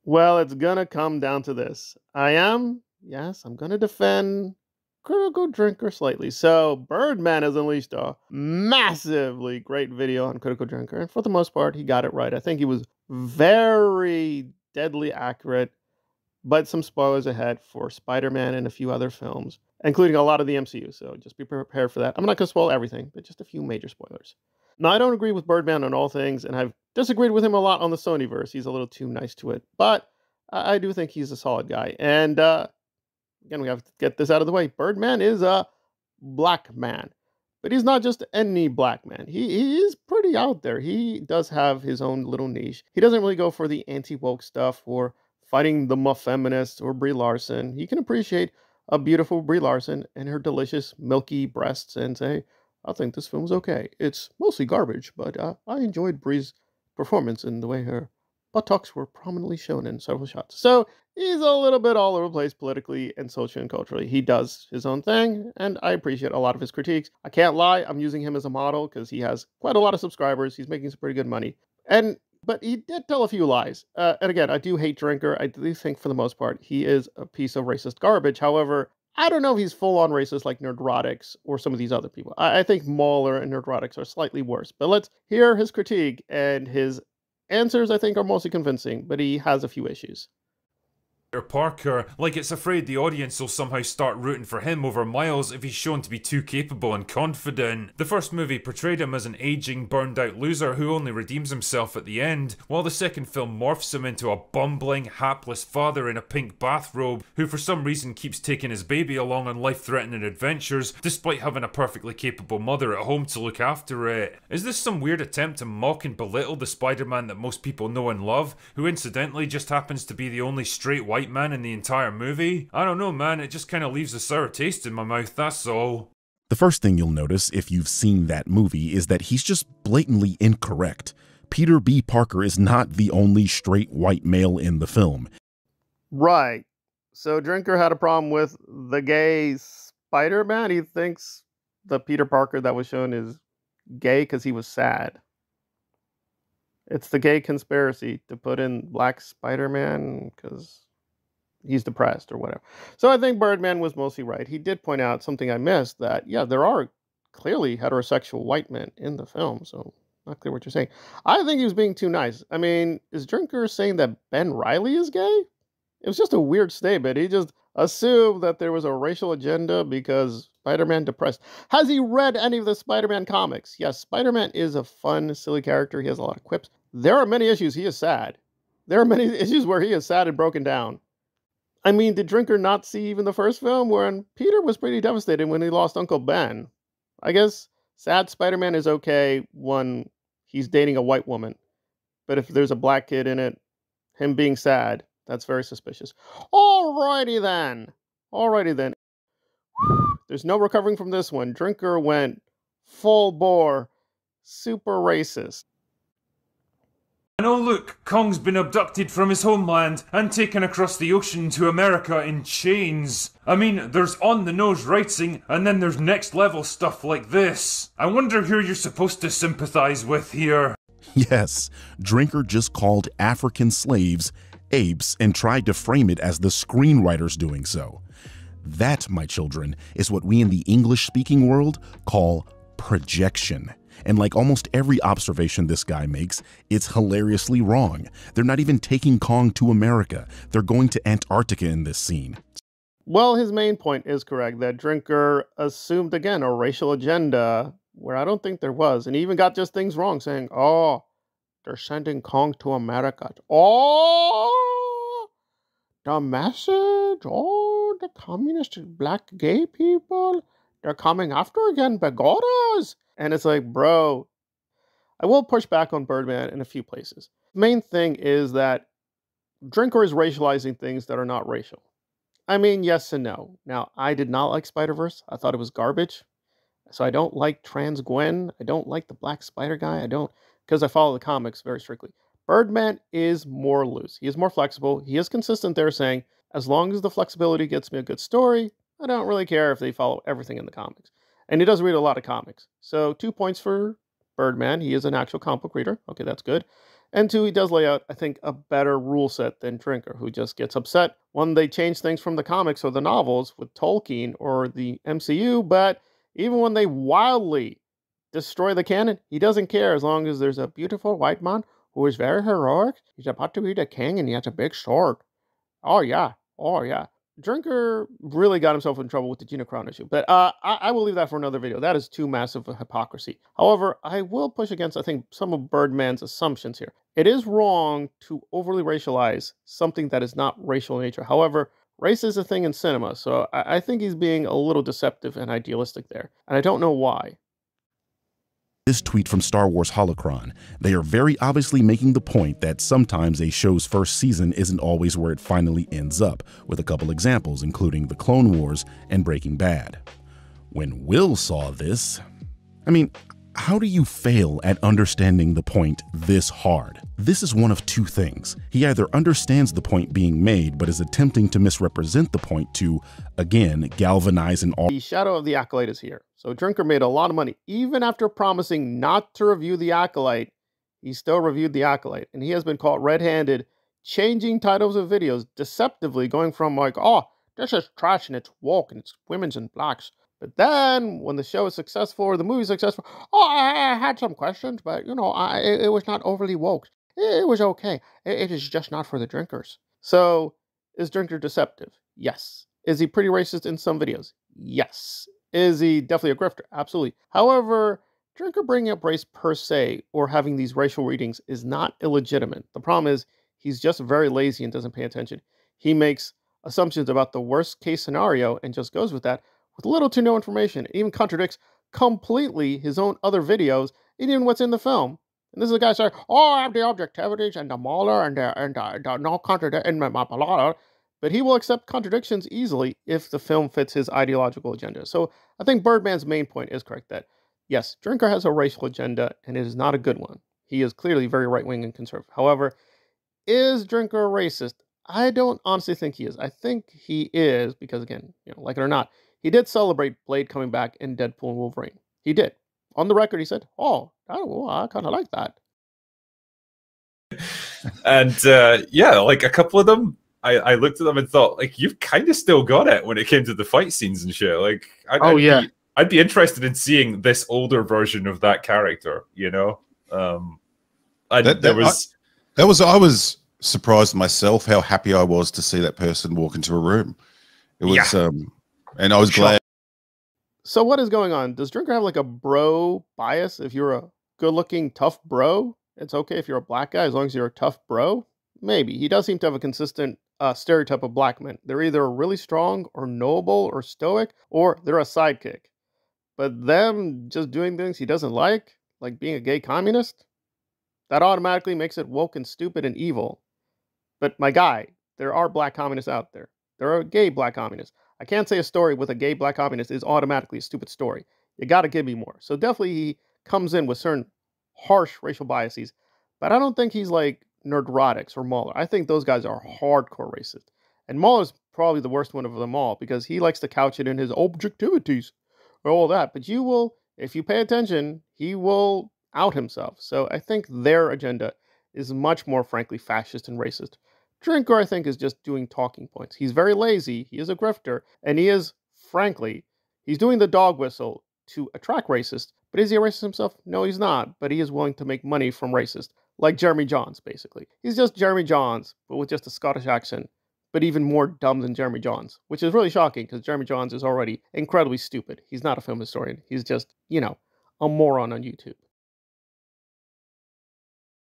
Well, it's gonna come down to this. Yes, I'm gonna defend Critical Drinker slightly. So, Birdman has unleashed a massively great video on Critical Drinker, and for the most part, he got it right. I think he was very deadly accurate, but some spoilers ahead for Spider-Man and a few other films, including a lot of the MCU, so just be prepared for that. I'm not gonna spoil everything, but just a few major spoilers. Now, I don't agree with Birdman on all things, and I've disagreed with him a lot on the Sonyverse. He's a little too nice to it, but I do think he's a solid guy. And again, we have to get this out of the way. Birdman is a black man, but he's not just any black man. He is pretty out there. He does have his own little niche. He doesn't really go for the anti-woke stuff or fighting the muff feminists or Brie Larson. He can appreciate a beautiful Brie Larson and her delicious milky breasts and say, I think this film's okay. It's mostly garbage, but I enjoyed Brie's performance and the way her buttocks were prominently shown in several shots. So he's a little bit all over the place politically and socially and culturally. He does his own thing, and I appreciate a lot of his critiques. I can't lie, I'm using him as a model because he has quite a lot of subscribers. He's making some pretty good money. But he did tell a few lies. And again, I do hate Drinker. I do think for the most part he is a piece of racist garbage. However, I don't know if he's full-on racist like Nerdrotics or some of these other people. I think Mauler and Nerdrotics are slightly worse. But let's hear his critique, and his answers, I think, are mostly convincing, but he has a few issues. Peter Parker, like it's afraid the audience will somehow start rooting for him over Miles if he's shown to be too capable and confident. The first movie portrayed him as an aging, burned out loser who only redeems himself at the end, while the second film morphs him into a bumbling, hapless father in a pink bathrobe who for some reason keeps taking his baby along on life-threatening adventures despite having a perfectly capable mother at home to look after it. Is this some weird attempt to mock and belittle the Spider-Man that most people know and love, who incidentally just happens to be the only straight white man in the entire movie? I don't know, man, it just kind of leaves a sour taste in my mouth, that's all. The first thing you'll notice if you've seen that movie is that he's just blatantly incorrect. Peter B. Parker is not the only straight white male in the film. Right. So Drinker had a problem with the gay Spider-Man. He thinks the Peter Parker that was shown is gay because he was sad. It's the gay conspiracy to put in black Spider-Man because he's depressed or whatever. So I think Birdman was mostly right. He did point out something I missed, that, yeah, there are clearly heterosexual white men in the film. So not clear what you're saying. I think he was being too nice. I mean, is Drinker saying that Ben Reilly is gay? It was just a weird statement. He just assumed that there was a racial agenda because Spider-Man depressed. Has he read any of the Spider-Man comics? Yes, Spider-Man is a fun, silly character. He has a lot of quips. There are many issues he is sad. There are many issues where he is sad and broken down. I mean, did Drinker not see even the first film wherein Peter was pretty devastated when he lost Uncle Ben? I guess sad Spider-Man is okay when he's dating a white woman. But if there's a black kid in it, him being sad, that's very suspicious. Alrighty then. Alrighty then. There's no recovering from this one. Drinker went full bore, super racist. And oh look, Kong's been abducted from his homeland and taken across the ocean to America in chains. I mean, there's on-the-nose writing, and then there's next-level stuff like this. I wonder who you're supposed to sympathize with here. Yes, Drinker just called African slaves apes and tried to frame it as the screenwriters doing so. That, my children, is what we in the English-speaking world call projection. And like almost every observation this guy makes, it's hilariously wrong. They're not even taking Kong to America. They're going to Antarctica in this scene. Well, his main point is correct, that Drinker assumed, again, a racial agenda where I don't think there was. And he even got just things wrong, saying, oh, they're sending Kong to America. Oh, the message. Oh, the communist black gay people. They're coming after again, Pagodas. And it's like, bro, I will push back on Birdman in a few places. The main thing is that Drinker is racializing things that are not racial. I mean, yes and no. Now, I did not like Spider-Verse. I thought it was garbage. So I don't like Trans Gwen. I don't like the Black Spider guy. I don't, because I follow the comics very strictly. Birdman is more loose. He is more flexible. He is consistent there, saying, as long as the flexibility gets me a good story, I don't really care if they follow everything in the comics. And he does read a lot of comics. So 2 points for Birdman. He is an actual comic book reader. Okay, that's good. And two, he does lay out, I think, a better rule set than Drinker, who just gets upset when they change things from the comics or the novels with Tolkien or the MCU, but even when they wildly destroy the canon, he doesn't care as long as there's a beautiful white man who is very heroic. He's about to be the king and he has a big sword. Oh, yeah. Oh, yeah. Drinker really got himself in trouble with the Gina Carano issue, but I will leave that for another video. That is too massive a hypocrisy. However, I will push against, I think, some of Birdman's assumptions here. It is wrong to overly racialize something that is not racial in nature. However, race is a thing in cinema, so I think he's being a little deceptive and idealistic there, and I don't know why. This tweet from Star Wars Holocron. They are very obviously making the point that sometimes a show's first season isn't always where it finally ends up, with a couple examples including The Clone Wars and Breaking Bad. When Will saw this, how do you fail at understanding the point this hard? This is one of two things. He either understands the point being made but is attempting to misrepresent the point to, again, galvanize an The shadow of the Acolyte is here. So Drinker made a lot of money. Even after promising not to review the Acolyte, he still reviewed the Acolyte. And he has been caught red-handed, changing titles of videos deceptively, going from like, oh, this is trash and it's woke and it's women's and blacks. But then, when the show is successful or the movie is successful, oh, I had some questions, but, you know, it was not overly woke. It was okay. It is just not for the drinkers. So, is Drinker deceptive? Yes. Is he pretty racist in some videos? Yes. Is he definitely a grifter? Absolutely. However, Drinker bringing up race per se or having these racial readings is not illegitimate. The problem is he's just very lazy and doesn't pay attention. He makes assumptions about the worst case scenario and just goes with that, with little to no information. It even contradicts completely his own other videos, even what's in the film. And this is a guy saying, oh, I have the objectivities and the Mauler and the no contradiction, blah, blah, blah. But he will accept contradictions easily if the film fits his ideological agenda. So I think Birdman's main point is correct that, yes, Drinker has a racial agenda, and it is not a good one. He is clearly very right-wing and conservative. However, is Drinker a racist? I don't honestly think he is. I think he is because, again, you know, like it or not, he did celebrate Blade coming back in Deadpool and Wolverine. He did. On the record, he said, oh, I kind of like that. And yeah, like a couple of them, I looked at them and thought, like, you've kind of still got it when it came to the fight scenes and shit. Like, I'd be interested in seeing this older version of that character, you know? I was surprised myself how happy I was to see that person walk into a room. It was, and I was glad. So what is going on? Does Drinker have like a bro bias? If you're a good-looking, tough bro, it's okay if you're a black guy as long as you're a tough bro? Maybe. He does seem to have a consistent stereotype of black men. They're either really strong or noble or stoic, or they're a sidekick. But them just doing things he doesn't like being a gay communist, that automatically makes it woke and stupid and evil. But my guy, there are black communists out there. There are gay black communists. I can't say a story with a gay black communist is automatically a stupid story. You got to give me more. So definitely he comes in with certain harsh racial biases, but I don't think he's like Nerdrotics or Mauler. I think those guys are hardcore racist. And Mauler's probably the worst one of them all because he likes to couch it in his objectivities or all that. But you will, if you pay attention, he will out himself. So I think their agenda is much more, frankly, fascist and racist. Drinker, I think, is just doing talking points. He's very lazy, he is a grifter, and he is, frankly, he's doing the dog whistle to attract racists. But is he a racist himself? No, he's not. But he is willing to make money from racists. Like Jeremy Johns, basically. He's just Jeremy Johns, but with just a Scottish accent, but even more dumb than Jeremy Johns, which is really shocking because Jeremy Johns is already incredibly stupid. He's not a film historian. He's just, you know, a moron on YouTube.